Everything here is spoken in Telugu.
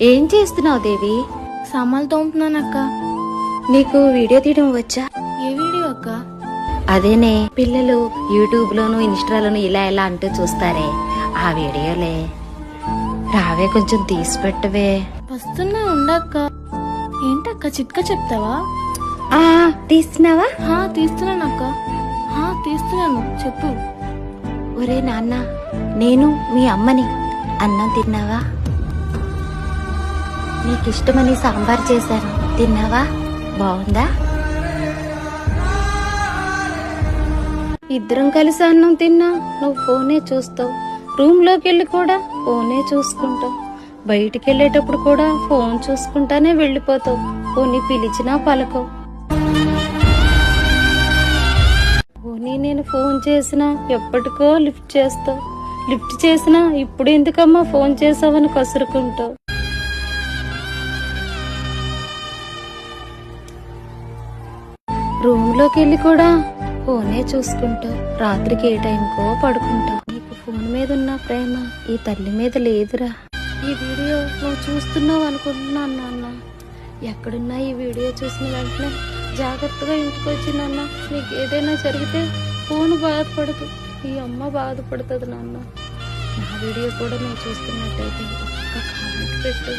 ఏం చేస్తున్నావు దేవి? సామాన్లు తోముతున్నానక్క. నీకు వీడియో తీయడం వచ్చా? ఏ వీడియో అక్క? అదేనే, పిల్లలు యూట్యూబ్ లోను ఇన్స్టాలోను ఇలా ఇలా అంటూ చూస్తారే, ఆ వీడియోలే. రావే, కొంచెం తీసి పెట్టవే. వస్తున్నా, ఉండక్క. ఏంటక్క, చిట్కా చెప్తావా? తీస్తున్నావా? తీస్తున్నానక్క. తీస్తున్నాను, చెప్పు. ఒరే నాన్న, నేను మీ అమ్మని. అన్నం తిన్నావా? నీకిష్టమని సాంబార్ చేశాను, తిన్నావా? బాగుందా? ఇద్దరం కలిసి అన్నం తిన్నా, నువ్వు ఫోనే చూస్తావు. రూమ్ లోకి వెళ్ళి కూడా ఫోనే చూసుకుంటావు. బయటికి వెళ్ళేటప్పుడు కూడా ఫోన్ చూసుకుంటానే వెళ్ళిపోతావు. పోనీ పిలిచినా పలకవు. పోనీ నేను ఫోన్ చేసినా ఎప్పటికో లిఫ్ట్ చేస్తావు. లిఫ్ట్ చేసినా ఇప్పుడు ఎందుకమ్మా ఫోన్ చేసావని కసురుకుంటావు. రూమ్ లోకి వెళ్ళి కూడా ఫోనే చూసుకుంటావు. రాత్రికి ఏ టైంకో పడుకుంటావు. నీకు ఫోన్ మీద ఉన్న ప్రేమ ఈ తల్లి మీద లేదురా. ఈ వీడియో నువ్వు చూస్తున్నావు అనుకుంటున్నాను నాన్న. ఎక్కడున్నా ఈ వీడియో చూసిన వెంటనే జాగ్రత్తగా ఇంటికి వచ్చి నాన్న, నీకు ఏదైనా జరిగితే ఫోన్ బాధపడదు, ఈ అమ్మ బాధపడుతుంది నాన్న. నా వీడియో కూడా నువ్వు చూస్తున్నట్టయితే ఒక్క కామెంట్ పెట్టు.